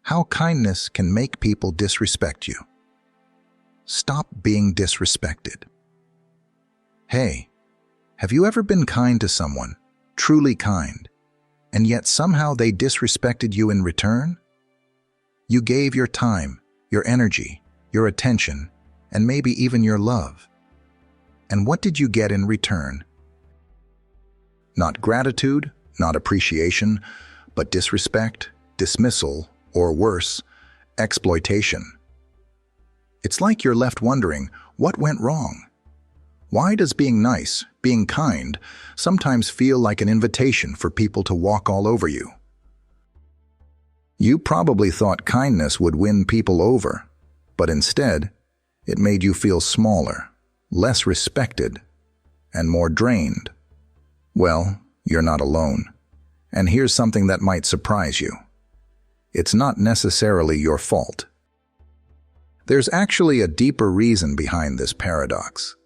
How kindness can make people disrespect you. Stop being disrespected. Hey, have you ever been kind to someone, truly kind, and yet somehow they disrespected you in return? You gave your time, your energy, your attention, and maybe even your love. And what did you get in return? Not gratitude, not appreciation, but disrespect, dismissal, or worse, exploitation. It's like you're left wondering, what went wrong? Why does being nice, being kind, sometimes feel like an invitation for people to walk all over you? You probably thought kindness would win people over, but instead, it made you feel smaller, less respected, and more drained. Well, you're not alone. And here's something that might surprise you. It's not necessarily your fault. There's actually a deeper reason behind this paradox,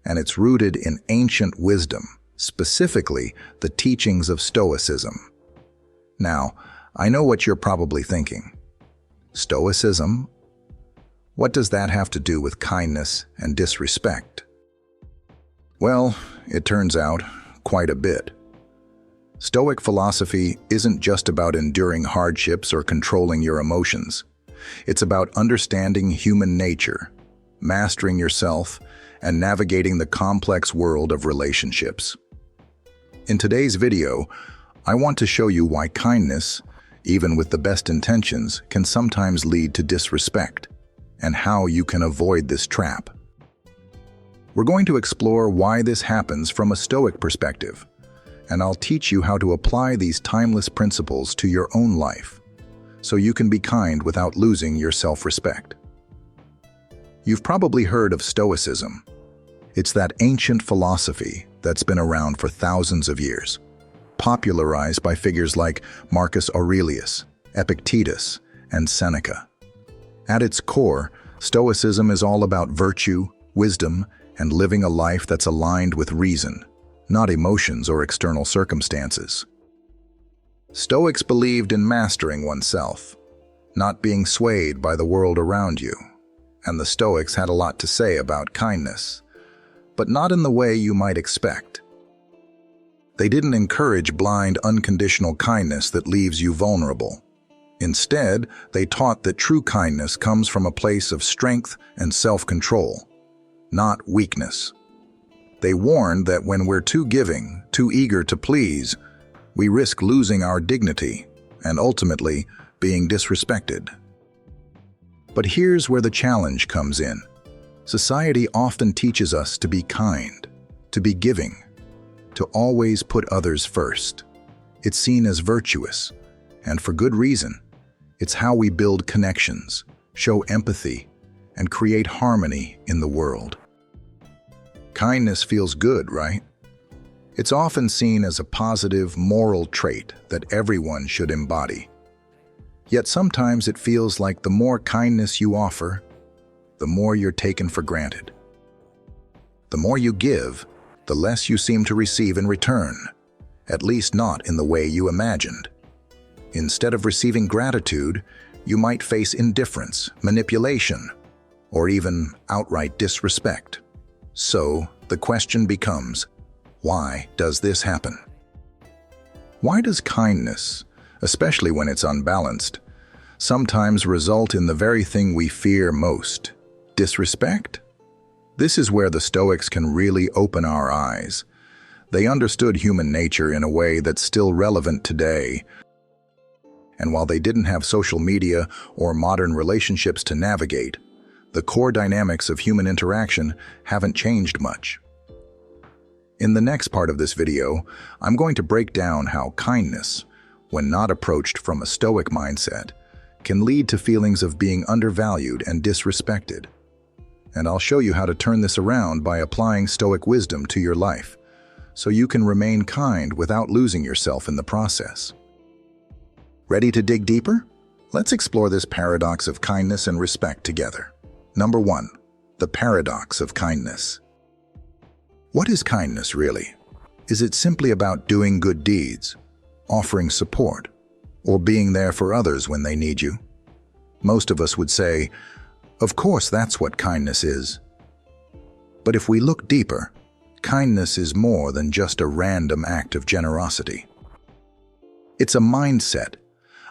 and it's rooted in ancient wisdom, specifically the teachings of Stoicism. Now, I know what you're probably thinking. Stoicism? What does that have to do with kindness and disrespect? Well, it turns out, quite a bit. Stoic philosophy isn't just about enduring hardships or controlling your emotions. It's about understanding human nature, mastering yourself, and navigating the complex world of relationships. In today's video, I want to show you why kindness, even with the best intentions, can sometimes lead to disrespect, and how you can avoid this trap. We're going to explore why this happens from a Stoic perspective, and I'll teach you how to apply these timeless principles to your own life, so you can be kind without losing your self-respect. You've probably heard of Stoicism. It's that ancient philosophy that's been around for thousands of years, popularized by figures like Marcus Aurelius, Epictetus, and Seneca. At its core, Stoicism is all about virtue, wisdom, and living a life that's aligned with reason, not emotions or external circumstances. Stoics believed in mastering oneself, not being swayed by the world around you. And the Stoics had a lot to say about kindness, but not in the way you might expect. They didn't encourage blind, unconditional kindness that leaves you vulnerable. Instead, they taught that true kindness comes from a place of strength and self-control, not weakness. They warned that when we're too giving, too eager to please, we risk losing our dignity and ultimately being disrespected. But here's where the challenge comes in. Society often teaches us to be kind, to be giving, to always put others first. It's seen as virtuous, and for good reason. It's how we build connections, show empathy, and create harmony in the world. Kindness feels good, right? It's often seen as a positive moral trait that everyone should embody. Yet sometimes it feels like the more kindness you offer, the more you're taken for granted. The more you give, the less you seem to receive in return, at least not in the way you imagined. Instead of receiving gratitude, you might face indifference, manipulation, or even outright disrespect. So, the question becomes, why does this happen? Why does kindness, especially when it's unbalanced, sometimes result in the very thing we fear most, disrespect? This is where the Stoics can really open our eyes. They understood human nature in a way that's still relevant today. And while they didn't have social media or modern relationships to navigate, the core dynamics of human interaction haven't changed much. In the next part of this video, I'm going to break down how kindness, when not approached from a Stoic mindset, can lead to feelings of being undervalued and disrespected. And I'll show you how to turn this around by applying Stoic wisdom to your life, so you can remain kind without losing yourself in the process. Ready to dig deeper? Let's explore this paradox of kindness and respect together. Number 1, the paradox of kindness. What is kindness really? Is it simply about doing good deeds, offering support, or being there for others when they need you? Most of us would say, "Of course, that's what kindness is." But if we look deeper, kindness is more than just a random act of generosity. It's a mindset,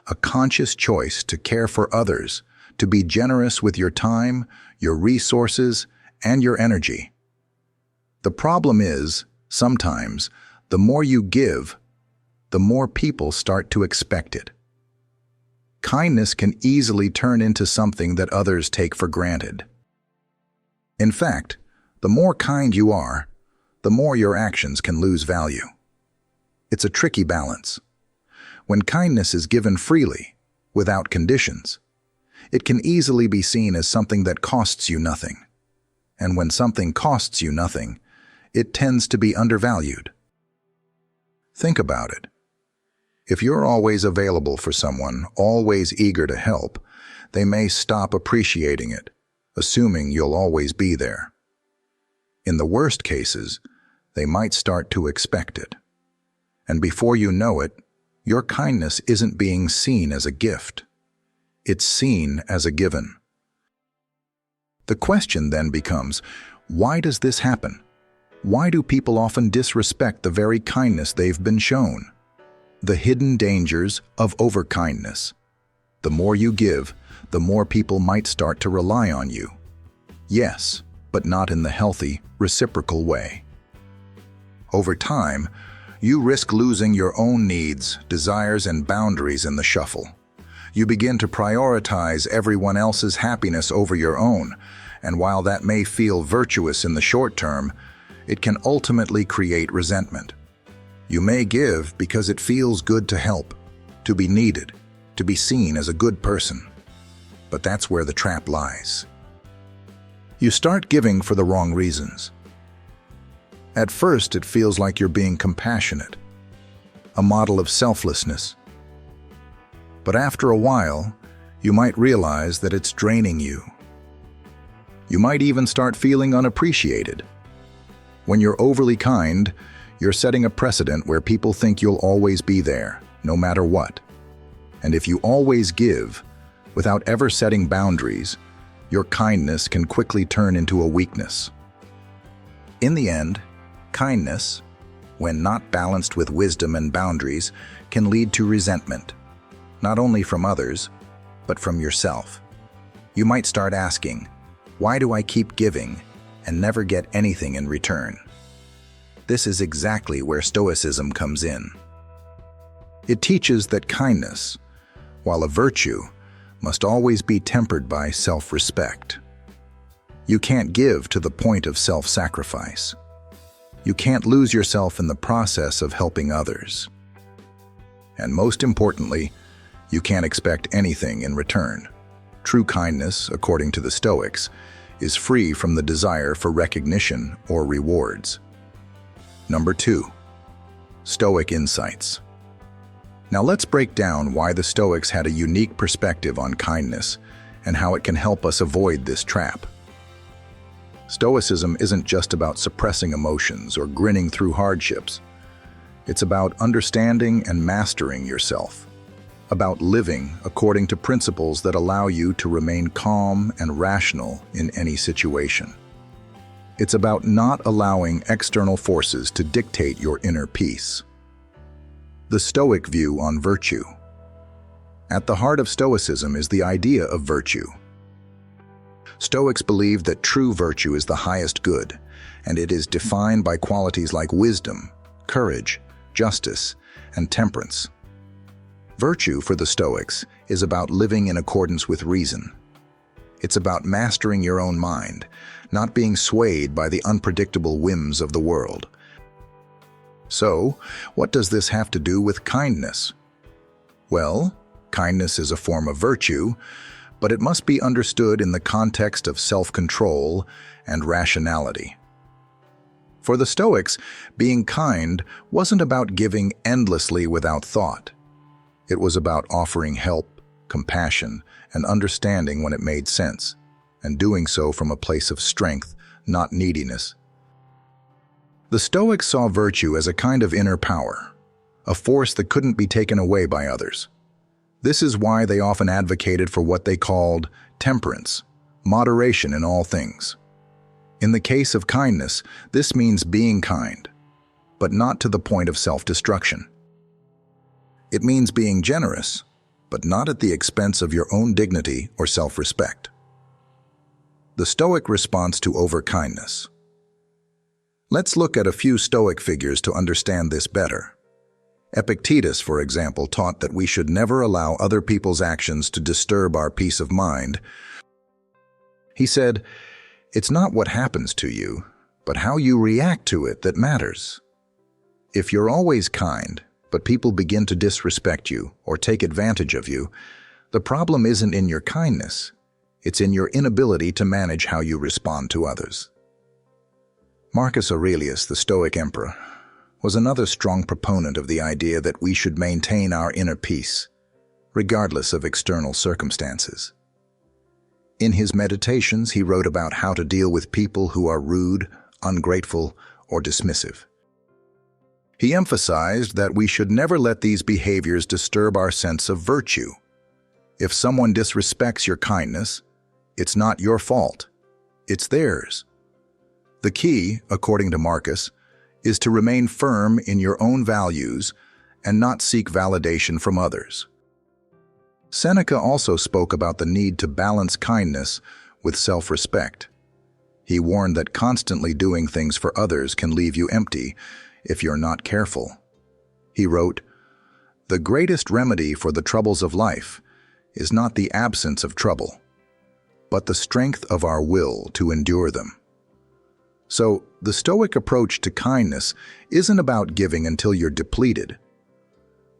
a conscious choice to care for others, to be generous with your time, your resources, and your energy. The problem is, sometimes, the more you give, the more people start to expect it. Kindness can easily turn into something that others take for granted. In fact, the more kind you are, the more your actions can lose value. It's a tricky balance. When kindness is given freely, without conditions, it can easily be seen as something that costs you nothing. And when something costs you nothing, it tends to be undervalued. Think about it. If you're always available for someone, always eager to help, they may stop appreciating it, assuming you'll always be there. In the worst cases, they might start to expect it. And before you know it, your kindness isn't being seen as a gift. It's seen as a given. The question then becomes, why does this happen? Why do people often disrespect the very kindness they've been shown? The hidden dangers of overkindness. The more you give, the more people might start to rely on you. Yes, but not in the healthy, reciprocal way. Over time, you risk losing your own needs, desires, and boundaries in the shuffle. You begin to prioritize everyone else's happiness over your own, and while that may feel virtuous in the short term, it can ultimately create resentment. You may give because it feels good to help, to be needed, to be seen as a good person. But that's where the trap lies. You start giving for the wrong reasons. At first, it feels like you're being compassionate, a model of selflessness. But after a while, you might realize that it's draining you. You might even start feeling unappreciated. When you're overly kind, you're setting a precedent where people think you'll always be there, no matter what. And if you always give, without ever setting boundaries, your kindness can quickly turn into a weakness. In the end, kindness, when not balanced with wisdom and boundaries, can lead to resentment, not only from others, but from yourself. You might start asking, why do I keep giving and never get anything in return? This is exactly where Stoicism comes in. It teaches that kindness, while a virtue, must always be tempered by self-respect. You can't give to the point of self-sacrifice. You can't lose yourself in the process of helping others. And most importantly, you can't expect anything in return. True kindness, according to the Stoics, is free from the desire for recognition or rewards. Number 2. Stoic insights. Now let's break down why the Stoics had a unique perspective on kindness and how it can help us avoid this trap. Stoicism isn't just about suppressing emotions or grinning through hardships. It's about understanding and mastering yourself, about living according to principles that allow you to remain calm and rational in any situation. It's about not allowing external forces to dictate your inner peace. The Stoic view on virtue. At the heart of Stoicism is the idea of virtue. Stoics believe that true virtue is the highest good, and it is defined by qualities like wisdom, courage, justice, and temperance. Virtue for the Stoics is about living in accordance with reason. It's about mastering your own mind, not being swayed by the unpredictable whims of the world. So, what does this have to do with kindness? Well, kindness is a form of virtue, but it must be understood in the context of self-control and rationality. For the Stoics, being kind wasn't about giving endlessly without thought. It was about offering help, compassion, and understanding when it made sense, and doing so from a place of strength, not neediness. The Stoics saw virtue as a kind of inner power, a force that couldn't be taken away by others. This is why they often advocated for what they called temperance, moderation in all things. In the case of kindness, this means being kind, but not to the point of self-destruction. It means being generous, but not at the expense of your own dignity or self-respect. The Stoic response to overkindness. Let's look at a few Stoic figures to understand this better. Epictetus, for example, taught that we should never allow other people's actions to disturb our peace of mind. He said, "It's not what happens to you, but how you react to it that matters." If you're always kind, but people begin to disrespect you or take advantage of you, the problem isn't in your kindness, it's in your inability to manage how you respond to others. Marcus Aurelius, the Stoic emperor, was another strong proponent of the idea that we should maintain our inner peace, regardless of external circumstances. In his meditations, he wrote about how to deal with people who are rude, ungrateful, or dismissive. He emphasized that we should never let these behaviors disturb our sense of virtue. If someone disrespects your kindness, it's not your fault, it's theirs. The key, according to Marcus, is to remain firm in your own values and not seek validation from others. Seneca also spoke about the need to balance kindness with self-respect. He warned that constantly doing things for others can leave you empty if you're not careful. He wrote, "The greatest remedy for the troubles of life is not the absence of trouble, but the strength of our will to endure them." So, the Stoic approach to kindness isn't about giving until you're depleted,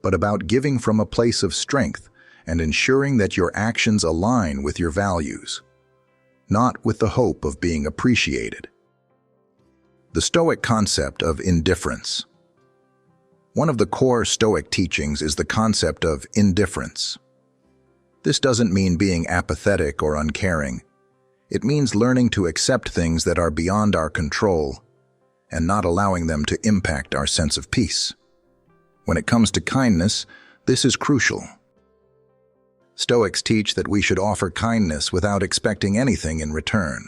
but about giving from a place of strength and ensuring that your actions align with your values, not with the hope of being appreciated. The Stoic concept of indifference. One of the core Stoic teachings is the concept of indifference. This doesn't mean being apathetic or uncaring. It means learning to accept things that are beyond our control and not allowing them to impact our sense of peace. When it comes to kindness, this is crucial. Stoics teach that we should offer kindness without expecting anything in return.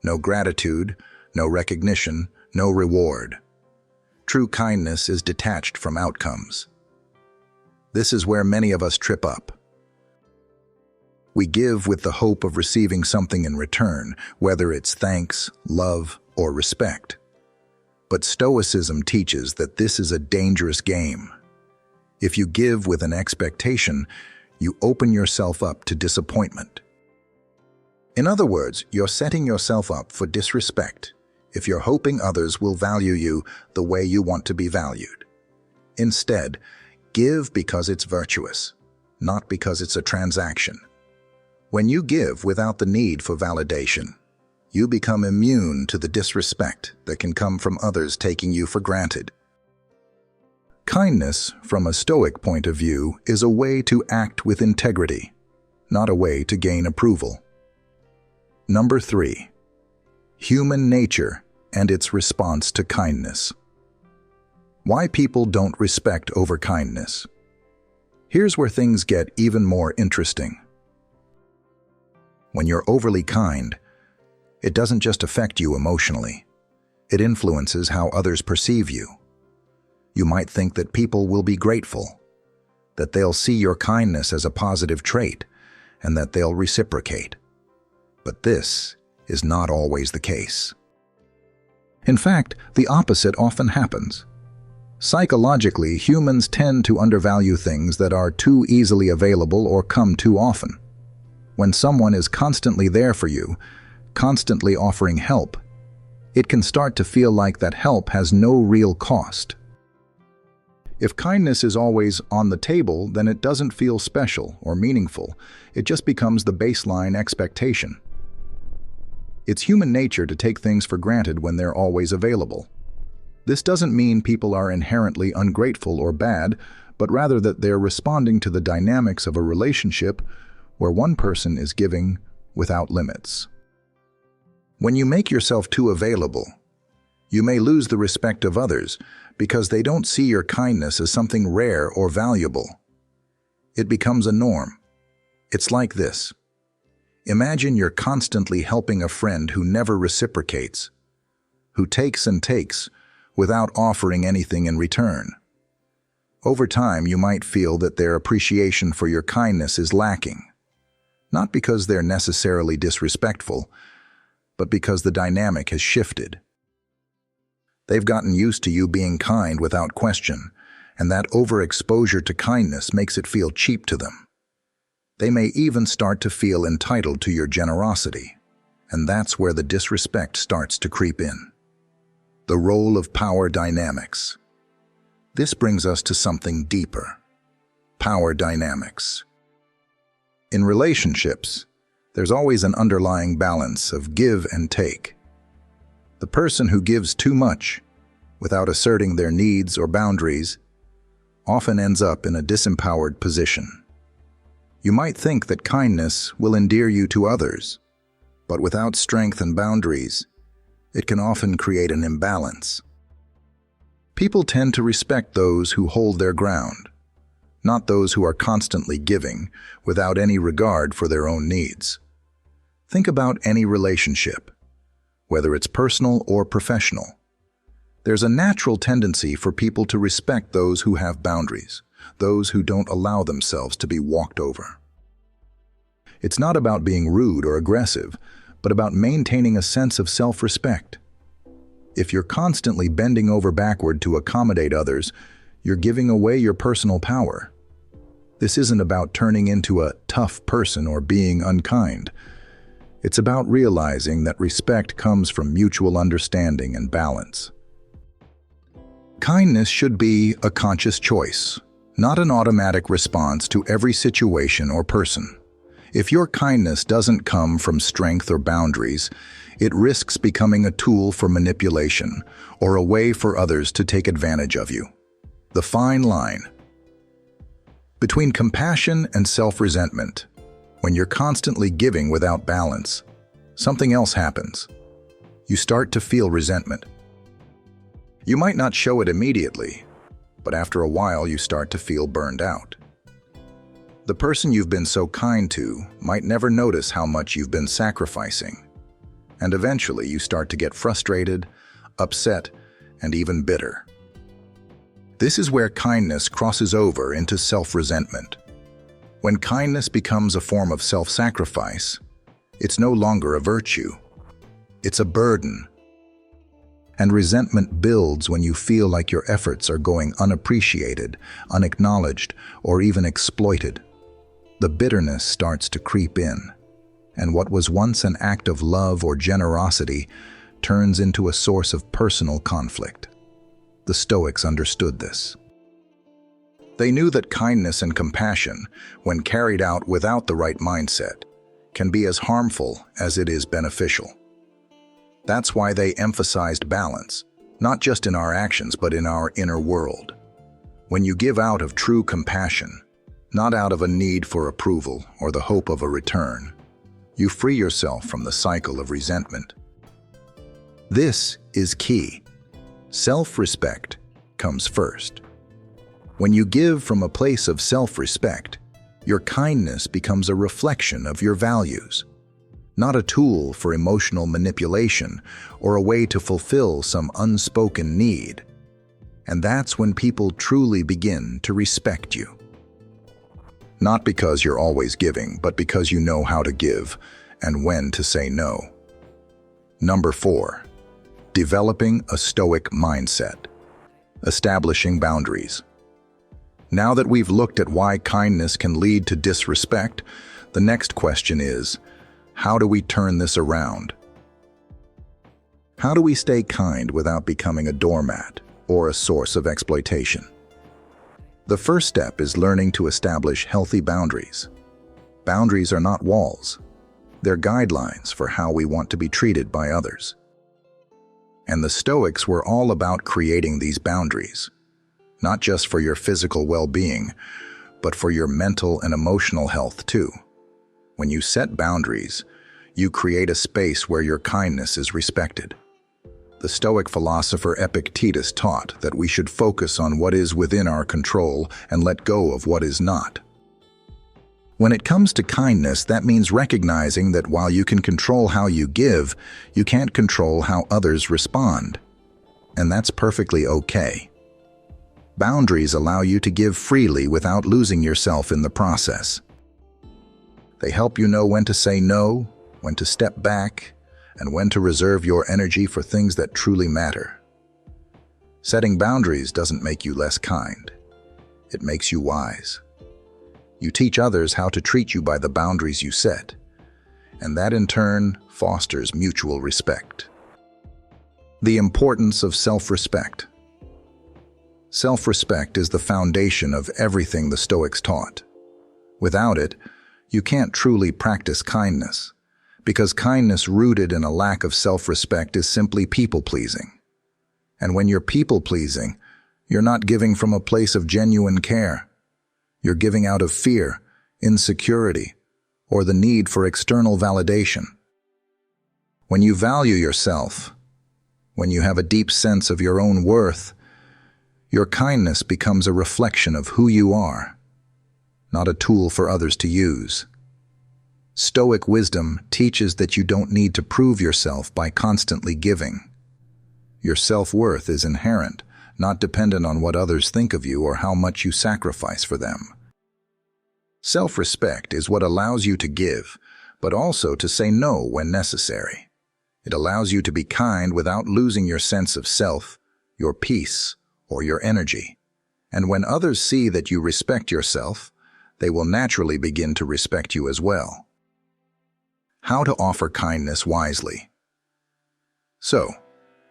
No gratitude, no recognition, no reward. True kindness is detached from outcomes. This is where many of us trip up. We give with the hope of receiving something in return, whether it's thanks, love, or respect. But Stoicism teaches that this is a dangerous game. If you give with an expectation, you open yourself up to disappointment. In other words, you're setting yourself up for disrespect if you're hoping others will value you the way you want to be valued. Instead, give because it's virtuous, not because it's a transaction. When you give without the need for validation, you become immune to the disrespect that can come from others taking you for granted. Kindness, from a Stoic point of view, is a way to act with integrity, not a way to gain approval. Number 3. Human nature and its response to kindness. Why people don't respect overkindness. Here's where things get even more interesting. When you're overly kind, it doesn't just affect you emotionally. It influences how others perceive you. You might think that people will be grateful, that they'll see your kindness as a positive trait, and that they'll reciprocate. But this is not always the case. In fact, the opposite often happens. Psychologically, humans tend to undervalue things that are too easily available or come too often. When someone is constantly there for you, constantly offering help, it can start to feel like that help has no real cost. If kindness is always on the table, then it doesn't feel special or meaningful. It just becomes the baseline expectation. It's human nature to take things for granted when they're always available. This doesn't mean people are inherently ungrateful or bad, but rather that they're responding to the dynamics of a relationship where one person is giving without limits. When you make yourself too available, you may lose the respect of others because they don't see your kindness as something rare or valuable. It becomes a norm. It's like this. Imagine you're constantly helping a friend who never reciprocates, who takes and takes without offering anything in return. Over time, you might feel that their appreciation for your kindness is lacking, not because they're necessarily disrespectful, but because the dynamic has shifted. They've gotten used to you being kind without question, and that overexposure to kindness makes it feel cheap to them. They may even start to feel entitled to your generosity, and that's where the disrespect starts to creep in. The role of power dynamics. This brings us to something deeper. Power dynamics. In relationships, there's always an underlying balance of give and take. The person who gives too much, without asserting their needs or boundaries, often ends up in a disempowered position. You might think that kindness will endear you to others, but without strength and boundaries, it can often create an imbalance. People tend to respect those who hold their ground, not those who are constantly giving without any regard for their own needs. Think about any relationship, whether it's personal or professional. There's a natural tendency for people to respect those who have boundaries, those who don't allow themselves to be walked over. It's not about being rude or aggressive, but about maintaining a sense of self-respect. If you're constantly bending over backward to accommodate others, you're giving away your personal power. This isn't about turning into a tough person or being unkind. It's about realizing that respect comes from mutual understanding and balance. Kindness should be a conscious choice, not an automatic response to every situation or person. If your kindness doesn't come from strength or boundaries, it risks becoming a tool for manipulation or a way for others to take advantage of you. The fine line between compassion and self-resentment. When you're constantly giving without balance, something else happens. You start to feel resentment. You might not show it immediately, but after a while you start to feel burned out. The person you've been so kind to might never notice how much you've been sacrificing, and eventually you start to get frustrated, upset, and even bitter. This is where kindness crosses over into self-resentment. When kindness becomes a form of self-sacrifice, it's no longer a virtue. It's a burden. And resentment builds when you feel like your efforts are going unappreciated, unacknowledged, or even exploited. The bitterness starts to creep in, and what was once an act of love or generosity turns into a source of personal conflict. The Stoics understood this. They knew that kindness and compassion, when carried out without the right mindset, can be as harmful as it is beneficial. That's why they emphasized balance, not just in our actions but in our inner world. When you give out of true compassion, not out of a need for approval or the hope of a return, you free yourself from the cycle of resentment. This is key. Self-respect comes first. When you give from a place of self-respect, your kindness becomes a reflection of your values, not a tool for emotional manipulation or a way to fulfill some unspoken need. And that's when people truly begin to respect you. Not because you're always giving, but because you know how to give and when to say no. Number 4, developing a Stoic mindset. Establishing boundaries. Now that we've looked at why kindness can lead to disrespect, the next question is, how do we turn this around? How do we stay kind without becoming a doormat or a source of exploitation? The first step is learning to establish healthy boundaries. Boundaries are not walls. They're guidelines for how we want to be treated by others. And the Stoics were all about creating these boundaries, not just for your physical well-being, but for your mental and emotional health too. When you set boundaries, you create a space where your kindness is respected. The Stoic philosopher Epictetus taught that we should focus on what is within our control and let go of what is not. When it comes to kindness, that means recognizing that while you can control how you give, you can't control how others respond. And that's perfectly okay. Boundaries allow you to give freely without losing yourself in the process. They help you know when to say no, when to step back, and when to reserve your energy for things that truly matter. Setting boundaries doesn't make you less kind. It makes you wise. You teach others how to treat you by the boundaries you set, and that in turn fosters mutual respect. The importance of self-respect. Self-respect is the foundation of everything the Stoics taught. Without it, you can't truly practice kindness, because kindness rooted in a lack of self-respect is simply people-pleasing. And when you're people-pleasing, you're not giving from a place of genuine care. You're giving out of fear, insecurity, or the need for external validation. When you value yourself, when you have a deep sense of your own worth, your kindness becomes a reflection of who you are, not a tool for others to use. Stoic wisdom teaches that you don't need to prove yourself by constantly giving. Your self-worth is inherent, not dependent on what others think of you or how much you sacrifice for them. Self-respect is what allows you to give, but also to say no when necessary. It allows you to be kind without losing your sense of self, your peace, or your energy. And when others see that you respect yourself, they will naturally begin to respect you as well. How to offer kindness wisely. So,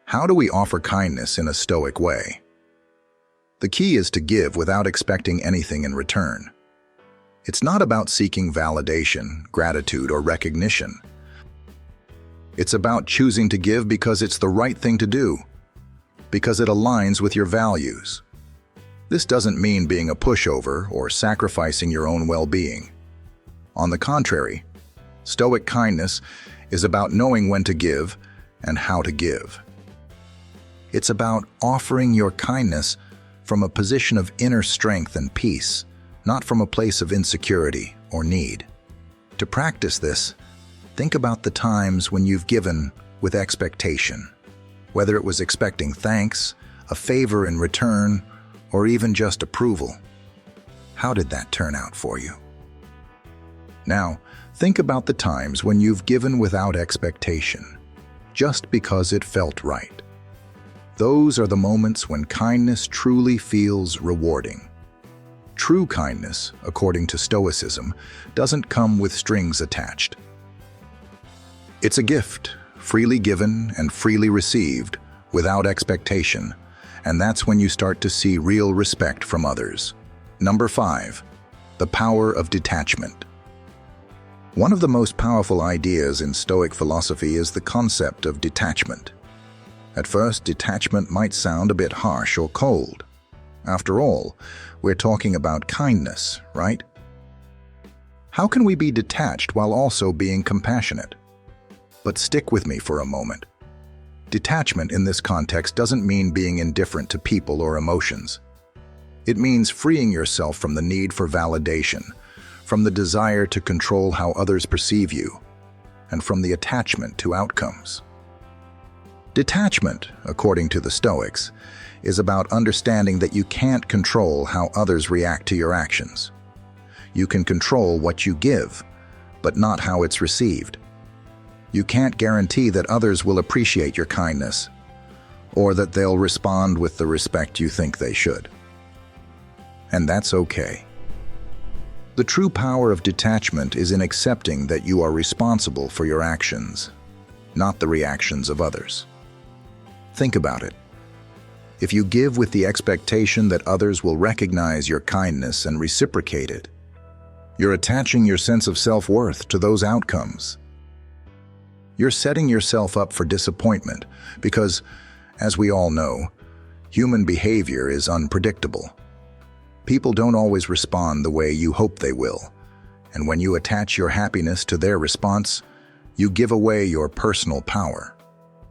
how do we offer kindness in a Stoic way? The key is to give without expecting anything in return. It's not about seeking validation, gratitude, or recognition. It's about choosing to give because it's the right thing to do, because it aligns with your values. This doesn't mean being a pushover or sacrificing your own well-being. On the contrary, Stoic kindness is about knowing when to give and how to give. It's about offering your kindness from a position of inner strength and peace, not from a place of insecurity or need. To practice this, think about the times when you've given with expectation, whether it was expecting thanks, a favor in return, or even just approval. How did that turn out for you? Now, think about the times when you've given without expectation, just because it felt right. Those are the moments when kindness truly feels rewarding. True kindness, according to Stoicism, doesn't come with strings attached. It's a gift, freely given and freely received, without expectation, and that's when you start to see real respect from others. Number 5, the power of detachment. One of the most powerful ideas in Stoic philosophy is the concept of detachment. At first, detachment might sound a bit harsh or cold. After all, we're talking about kindness, right? How can we be detached while also being compassionate? But stick with me for a moment. Detachment in this context doesn't mean being indifferent to people or emotions. It means freeing yourself from the need for validation, from the desire to control how others perceive you, and from the attachment to outcomes. Detachment, according to the Stoics, is about understanding that you can't control how others react to your actions. You can control what you give, but not how it's received. You can't guarantee that others will appreciate your kindness, or that they'll respond with the respect you think they should. And that's okay. The true power of detachment is in accepting that you are responsible for your actions, not the reactions of others. Think about it. If you give with the expectation that others will recognize your kindness and reciprocate it, you're attaching your sense of self-worth to those outcomes. You're setting yourself up for disappointment because, as we all know, human behavior is unpredictable. People don't always respond the way you hope they will, and when you attach your happiness to their response, you give away your personal power.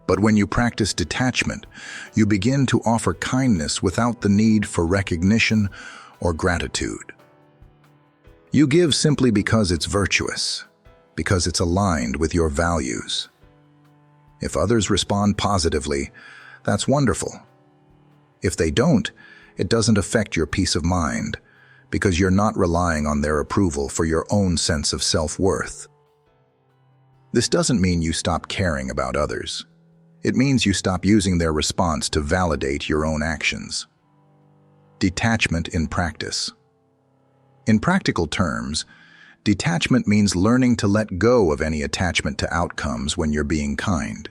But when you practice detachment, you begin to offer kindness without the need for recognition or gratitude. You give simply because it's virtuous, because it's aligned with your values. If others respond positively, that's wonderful. If they don't, it doesn't affect your peace of mind, because you're not relying on their approval for your own sense of self-worth. This doesn't mean you stop caring about others. It means you stop using their response to validate your own actions. Detachment in practice. In practical terms, detachment means learning to let go of any attachment to outcomes when you're being kind.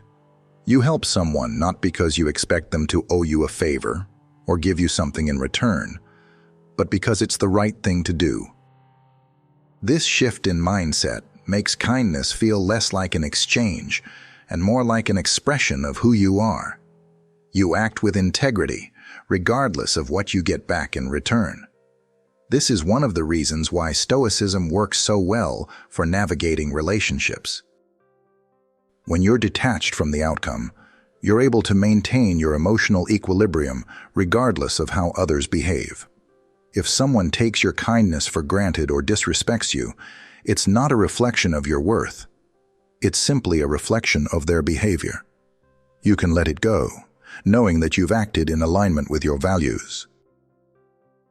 You help someone not because you expect them to owe you a favor or give you something in return, but because it's the right thing to do. This shift in mindset makes kindness feel less like an exchange and more like an expression of who you are. You act with integrity, regardless of what you get back in return. This is one of the reasons why Stoicism works so well for navigating relationships. When you're detached from the outcome, you're able to maintain your emotional equilibrium regardless of how others behave. If someone takes your kindness for granted or disrespects you, it's not a reflection of your worth. It's simply a reflection of their behavior. You can let it go, knowing that you've acted in alignment with your values.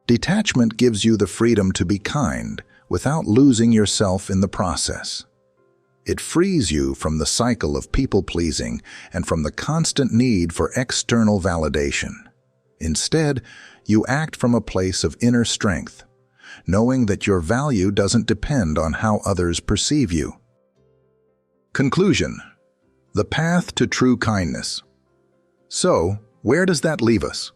Detachment gives you the freedom to be kind without losing yourself in the process. It frees you from the cycle of people-pleasing and from the constant need for external validation. Instead, you act from a place of inner strength, knowing that your value doesn't depend on how others perceive you. Conclusion: the path to true kindness. So, where does that leave us?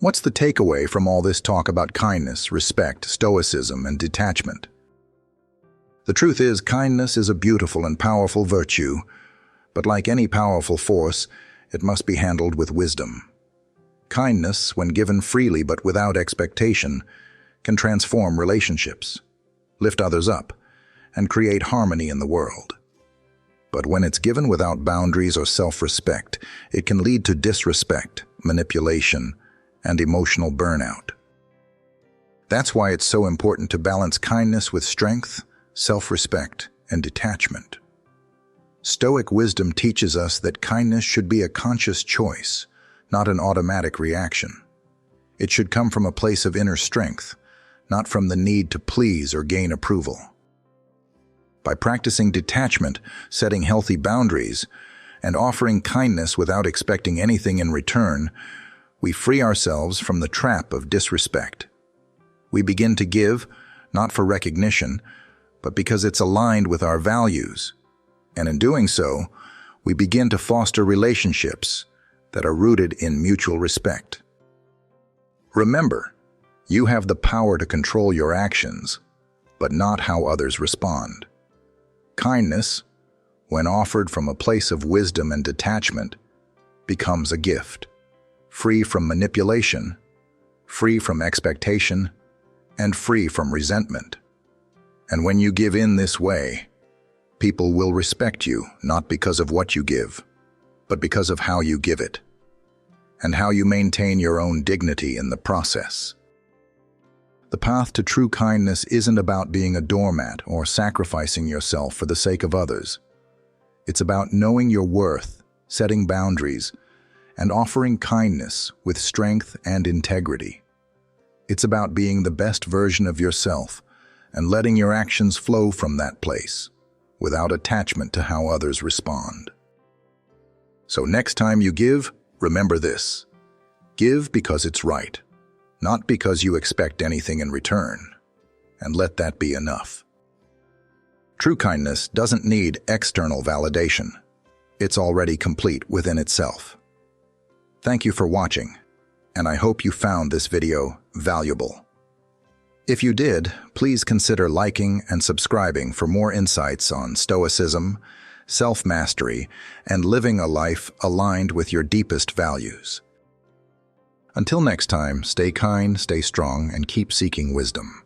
What's the takeaway from all this talk about kindness, respect, stoicism, and detachment? The truth is, kindness is a beautiful and powerful virtue, but like any powerful force, it must be handled with wisdom. Kindness, when given freely but without expectation, can transform relationships, lift others up, and create harmony in the world. But when it's given without boundaries or self-respect, it can lead to disrespect, manipulation, and emotional burnout. That's why it's so important to balance kindness with strength, self-respect, and detachment. Stoic wisdom teaches us that kindness should be a conscious choice, not an automatic reaction. It should come from a place of inner strength, not from the need to please or gain approval. By practicing detachment, setting healthy boundaries, and offering kindness without expecting anything in return, we free ourselves from the trap of disrespect. We begin to give, not for recognition, but because it's aligned with our values. And in doing so, we begin to foster relationships that are rooted in mutual respect. Remember, you have the power to control your actions, but not how others respond. Kindness, when offered from a place of wisdom and detachment, becomes a gift, free from manipulation, free from expectation, and free from resentment. And when you give in this way, people will respect you not because of what you give, but because of how you give it, and how you maintain your own dignity in the process. The path to true kindness isn't about being a doormat or sacrificing yourself for the sake of others. It's about knowing your worth, setting boundaries, and offering kindness with strength and integrity. It's about being the best version of yourself and letting your actions flow from that place, without attachment to how others respond. So next time you give, remember this: give because it's right, not because you expect anything in return, and let that be enough. True kindness doesn't need external validation. It's already complete within itself. Thank you for watching, and I hope you found this video valuable. If you did, please consider liking and subscribing for more insights on Stoicism, self-mastery, and living a life aligned with your deepest values. Until next time, stay kind, stay strong, and keep seeking wisdom.